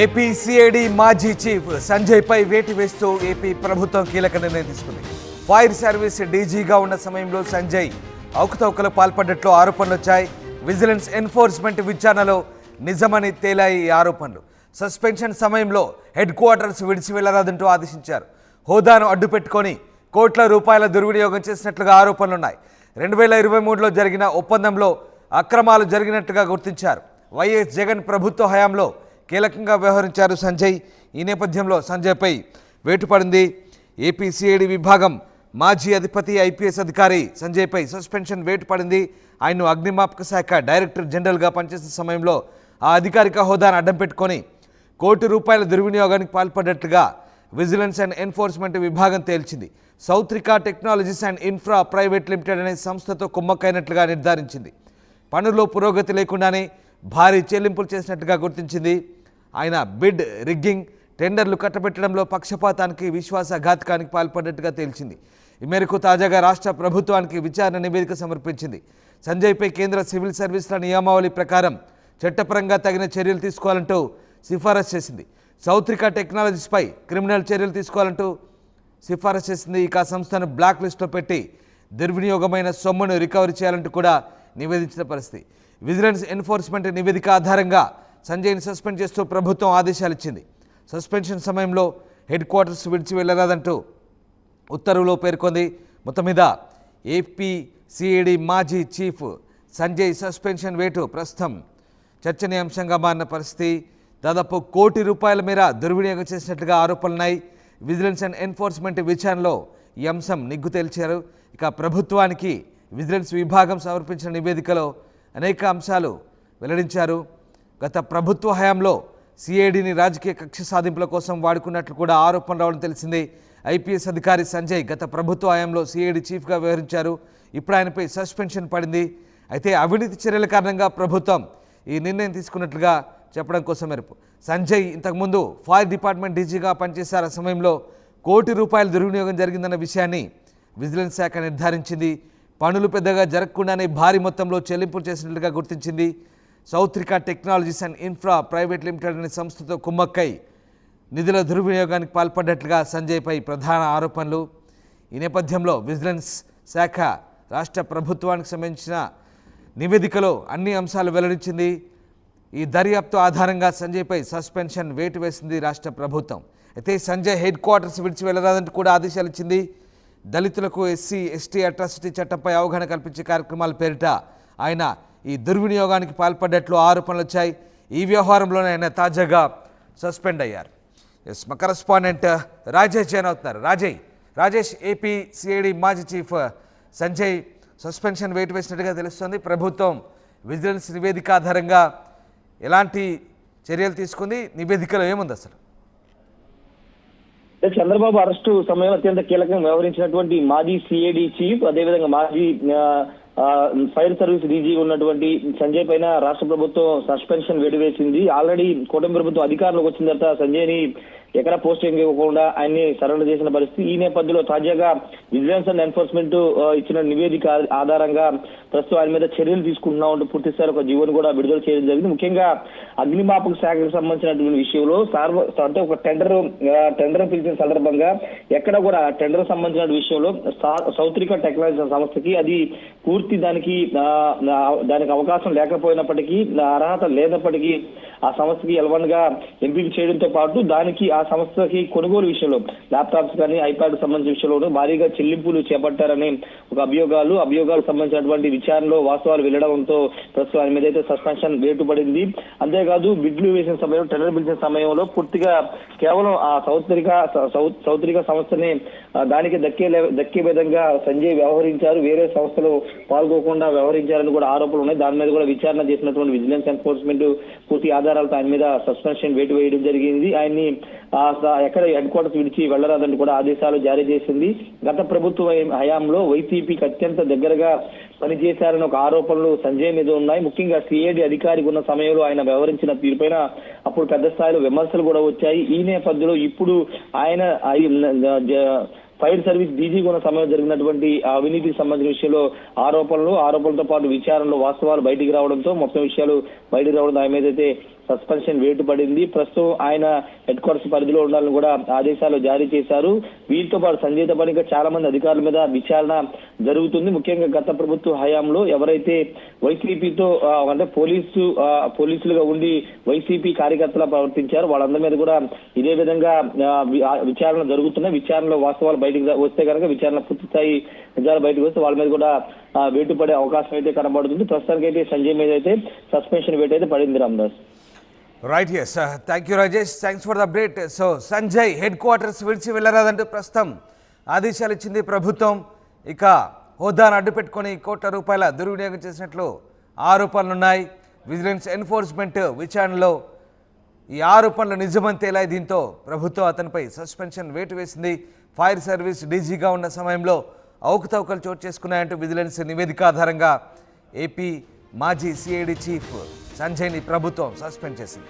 AP CID మాజీ chief Sanjay పై వేటు వేస్తూ ఏపీ ప్రభుత్వం కీలక నిర్ణయం తీసుకుంది. ఫైర్ సర్వీస్ డీజీగా ఉన్న సమయంలో సంజయ్ అవకతవకలు పాల్పడ్డట్లు ఆరోపణలు వచ్చాయి. విజిలెన్స్ ఎన్ఫోర్స్మెంట్ విచారణలో నిజమని తేలాయి ఈ ఆరోపణలు. సస్పెన్షన్ సమయంలో హెడ్ క్వార్టర్స్ విడిచి వెళ్లరాదంటూ ఆదేశించారు. హోదాను అడ్డుపెట్టుకొని కోట్ల రూపాయల దుర్వినియోగం చేసినట్లుగా ఆరోపణలున్నాయి. 2023లో జరిగిన ఒప్పందంలో అక్రమాలు జరిగినట్టుగా గుర్తించారు. వైఎస్ జగన్ ప్రభుత్వ హయాంలో కీలకంగా వ్యవహరించారు సంజయ్. ఈ నేపథ్యంలో సంజయ్పై వేటు పడింది. ఏపీ సిఐడి విభాగం మాజీ అధిపతి ఐపీఎస్ అధికారి సంజయ్పై సస్పెన్షన్ వేటు పడింది. ఆయన్ను అగ్నిమాపక శాఖ డైరెక్టర్ జనరల్గా పనిచేసిన సమయంలో ఆ అధికారిక హోదాను అడ్డం పెట్టుకొని కోటి రూపాయల దుర్వినియోగానికి పాల్పడ్డట్లుగా విజిలెన్స్ అండ్ ఎన్ఫోర్స్మెంట్ విభాగం తేల్చింది. Soutrika technologies and infra private limited అనే సంస్థతో కుమ్మక్కైనట్లుగా నిర్ధారించింది. పనుల్లో పురోగతి లేకుండానే భారీ చెల్లింపులు చేసినట్టుగా గుర్తించింది. ఆయన బిడ్ రిగ్గింగ్, టెండర్లు కట్టబెట్టడంలో పక్షపాతానికి, విశ్వాసఘాతకానికి పాల్పడ్డట్టుగా తేల్చింది. ఈ మేరకు తాజాగా రాష్ట్ర ప్రభుత్వానికి విచారణ నివేదిక సమర్పించింది. సంజయ్పై కేంద్ర సివిల్ సర్వీసుల నియమావళి ప్రకారం చట్టపరంగా తగిన చర్యలు తీసుకోవాలంటూ సిఫారసు చేసింది. సౌత్రికా టెక్నాలజీస్పై క్రిమినల్ చర్యలు తీసుకోవాలంటూ సిఫారసు చేసింది. ఇక సంస్థను బ్లాక్ లిస్టులో పెట్టి దుర్వినియోగమైన సొమ్మును రికవరీ చేయాలంటూ కూడా నివేదించిన పరిస్థితి. విజిలెన్స్ ఎన్ఫోర్స్మెంట్ నివేదిక ఆధారంగా సంజయ్ని సస్పెండ్ చేస్తూ ప్రభుత్వం ఆదేశాలు ఇచ్చింది. సస్పెన్షన్ సమయంలో హెడ్ క్వార్టర్స్ విడిచి వెళ్లరాదంటూ ఉత్తర్వులో పేర్కొంది. మొత్తం మీద ఏపీ సిఐడి మాజీ చీఫ్ సంజయ్ సస్పెన్షన్ వేటు ప్రస్తుతం చర్చనీయాంశంగా మారిన పరిస్థితి. దాదాపు కోటి రూపాయల మేర దుర్వినియోగం చేసినట్లుగా ఆరోపణలున్నాయి. విజిలెన్స్ అండ్ ఎన్ఫోర్స్మెంట్ విచారణలో ఈ అంశం నిగ్గు తేల్చారు. ఇక ప్రభుత్వానికి విజిలెన్స్ విభాగం సమర్పించిన నివేదికలో అనేక అంశాలు వెల్లడించారు. గత ప్రభుత్వ హయాంలో సిఐడిని రాజకీయ కక్ష సాధింపుల కోసం వాడుకున్నట్లు కూడా ఆరోపణ రావడం తెలిసింది. ఐపీఎస్ అధికారి సంజయ్ గత ప్రభుత్వ హయాంలో సిఐడి చీఫ్గా వ్యవహరించారు. ఇప్పుడు ఆయనపై సస్పెన్షన్ పడింది. అయితే అవినీతి చర్యల కారణంగా ప్రభుత్వం ఈ నిర్ణయం తీసుకున్నట్లుగా చెప్పడం కోసం మెరుపు. సంజయ్ ఇంతకుముందు ఫైర్ డిపార్ట్మెంట్ డీజీగా పనిచేశారు. ఆ సమయంలో కోటి రూపాయల దుర్వినియోగం జరిగిందన్న విషయాన్ని విజిలెన్స్ శాఖ నిర్ధారించింది. పనులు పెద్దగా జరగకుండానే భారీ మొత్తంలో చెల్లింపులు చేసినట్లుగా గుర్తించింది. Soutrika technologies and infra private limited అనే సంస్థతో కుమ్మక్కై నిధుల దుర్వినియోగానికి పాల్పడ్డట్లుగా సంజయ్పై ప్రధాన ఆరోపణలు. ఈ నేపథ్యంలో విజిలెన్స్ శాఖ రాష్ట్ర ప్రభుత్వానికి సంబంధించిన నివేదికలో అన్ని అంశాలు వెల్లడించింది. ఈ దర్యాప్తు ఆధారంగా సంజయ్పై సస్పెన్షన్ వేటు వేసింది రాష్ట్ర ప్రభుత్వం. అయితే సంజయ్ హెడ్ క్వార్టర్స్ విడిచి వెళ్లరాదంటూ కూడా ఆదేశాలు ఇచ్చింది. దళితులకు ఎస్సీ ఎస్టీ అట్రాసిటీ చట్టంపై అవగాహన కల్పించే కార్యక్రమాల పేరిట ఆయన ఈ దుర్వినియోగానికి పాల్పడ్డట్లు ఆరోపణలు వచ్చాయి. ఈ వ్యవహారంలోనే ఆయన తాజాగా సస్పెండ్ అయ్యారు. మా కరెస్పాండెంట్ రాజేష్ జాయిన్ అవుతున్నారు. రాజేష్, ఏపీ సిఐడి మాజీ చీఫ్ సంజయ్ సస్పెన్షన్ వేటు వేసినట్టుగా తెలుస్తుంది. ప్రభుత్వం విజిలెన్స్ నివేదిక ఆధారంగా ఎలాంటి చర్యలు తీసుకుంది? నివేదికలో ఏముంది అసలు? చంద్రబాబు అరెస్టు సమయంలో అత్యంత కీలకంగా వ్యవహరించినటువంటి మాజీ సిఐడి చీఫ్, అదేవిధంగా మాజీ ఫైర్ సర్వీస్ డీజీ ఉన్నటువంటి సంజయ్ పైన రాష్ట్ర ప్రభుత్వం సస్పెన్షన్ వేటు వేసింది. ఆల్రెడీ కూటమి ప్రభుత్వం అధికారంలోకి వచ్చిన తర్వాత సంజయ్ని ఎక్కడ పోస్టింగ్ ఇవ్వకుండా ఆయన్ని సరెండర్ చేసిన పరిస్థితి. ఈ నేపథ్యంలో తాజాగా విజిలెన్స్ అండ్ ఎన్ఫోర్స్మెంట్ ఇచ్చిన నివేదిక ఆధారంగా ప్రస్తుతం ఆయన మీద చర్యలు తీసుకుంటున్నా ఉంటూ పూర్తిస్థాయి ఒక జీవోను కూడా విడుదల చేయడం జరిగింది. ముఖ్యంగా అగ్నిమాపక శాఖకు సంబంధించినటువంటి విషయంలో అంటే ఒక టెండర్ పిలిచిన సందర్భంగా ఎక్కడ కూడా టెండర్ సంబంధించిన విషయంలో సౌత్రికా టెక్నాలజీ సంస్థకి అది పూర్తి దానికి అవకాశం లేకపోయినప్పటికీ, అర్హత లేనప్పటికీ ఆ సంస్థకి L1 గా ఎంపిక చేయడంతో పాటు దానికి ఆ సంస్థకి కొనుగోలు విషయంలో ల్యాప్టాప్స్ కానీ ఐప్యాడ్ సంబంధించిన విషయంలో భారీగా చెల్లింపులు చేపట్టారని ఒక అభియోగాలకు సంబంధించినటువంటి విచారణలో వాస్తవాలు వెళ్లడంతో ప్రస్తుతం ఆయన మీద అయితే సస్పెన్షన్ వేటు పడింది. అంతేకాదు బిడ్లు వేసిన సమయంలో, టెండర్ పిలిచిన సమయంలో పూర్తిగా కేవలం ఆ సౌత్రిక సంస్థని దానికి దక్కే విధంగా సంజయ్ వ్యవహరించారు, వేరే సంస్థలు పాల్గొకుండా వ్యవహరించారని కూడా ఆరోపణలు ఉన్నాయి. దాని మీద కూడా విచారణ చేసినటువంటి విజిలెన్స్ ఎన్ఫోర్స్మెంట్ పూర్తి ఆధారాలతో ఆయన మీద సస్పెన్షన్ వేటు వేయడం జరిగింది. ఆయన్ని ఎక్కడ హెడ్ క్వార్టర్స్ విడిచి వెళ్లరాదని కూడా ఆదేశాలు జారీ చేసింది. గత ప్రభుత్వ హయాంలో వైసీపీకి అత్యంత దగ్గరగా పనిచేశారని ఒక ఆరోపణలు సంజయ్ మీద ఉన్నాయి. ముఖ్యంగా సిఐడి అధికారికి ఉన్న సమయంలో ఆయన వ్యవహరించిన తీరుపైన అప్పుడు పెద్ద స్థాయిలో విమర్శలు కూడా వచ్చాయి. ఈ నేపథ్యంలో ఇప్పుడు ఆయన ఫైర్ సర్వీస్ డీజీగా ఉన్న సమయంలో జరిగినటువంటి అవినీతికి సంబంధించిన విషయంలో ఆరోపణలతో పాటు విచారణలో వాస్తవాలు బయటికి రావడంతో మొత్తం విషయాలు బయటికి రావడం ఆయన మీద అయితే సస్పెన్షన్ వేటు పడింది. ప్రస్తుతం ఆయన హెడ్ క్వార్టర్స్ పరిధిలో ఉండాలని కూడా ఆదేశాలు జారీ చేశారు. వీరితో పాటు సంజయ్తో పాటు ఇంకా చాలా మంది అధికారుల మీద విచారణ జరుగుతుంది. ముఖ్యంగా గత ప్రభుత్వ హయాంలో ఎవరైతే వైసీపీతో అంటే పోలీసులుగా ఉండి వైసీపీ కార్యకర్తలా ప్రవర్తించారు వాళ్ళందరి మీద కూడా ఇదే విధంగా విచారణ జరుగుతున్నాయి. విచారణలో వాస్తవాలు బయటకు వస్తే కనుక విచారణ పూర్తి స్థాయి నిజాలు బయటకు వస్తే వాళ్ళ మీద కూడా వేటు పడే అవకాశం అయితే కనబడుతుంది. ప్రస్తుతానికి అయితే సంజయ్ మీద అయితే సస్పెన్షన్ వేటు అయితే పడింది. Ramadas. Right, yes, thank you Rajesh, thanks for the update. So Sanjay headquarters విడిచి వెళ్ళరాదంటూ ప్రస్తుతం ఆదేశాలు ఇచ్చింది ప్రభుత్వం. ఇక హోదాను అడ్డు పెట్టుకొని కోట్ల రూపాయల దుర్వినియోగం చేసినట్లు ఆరోపణలున్నాయి. విజిలెన్స్ ఎన్ఫోర్స్మెంట్ విచారణలో ఈ ఆరోపణలు నిజమని తేలాయి. దీంతో ప్రభుత్వం అతనిపై సస్పెన్షన్ వేటు వేసింది. ఫైర్ సర్వీస్ డీజీగా ఉన్న సమయంలో అవకతవకలు చోటు చేసుకున్నాయంటూ విజిలెన్స్ నివేదిక ఆధారంగా ఏపీ మాజీ సిఐడి చీఫ్ సంజయ్ని ప్రభుత్వం సస్పెండ్ చేసింది.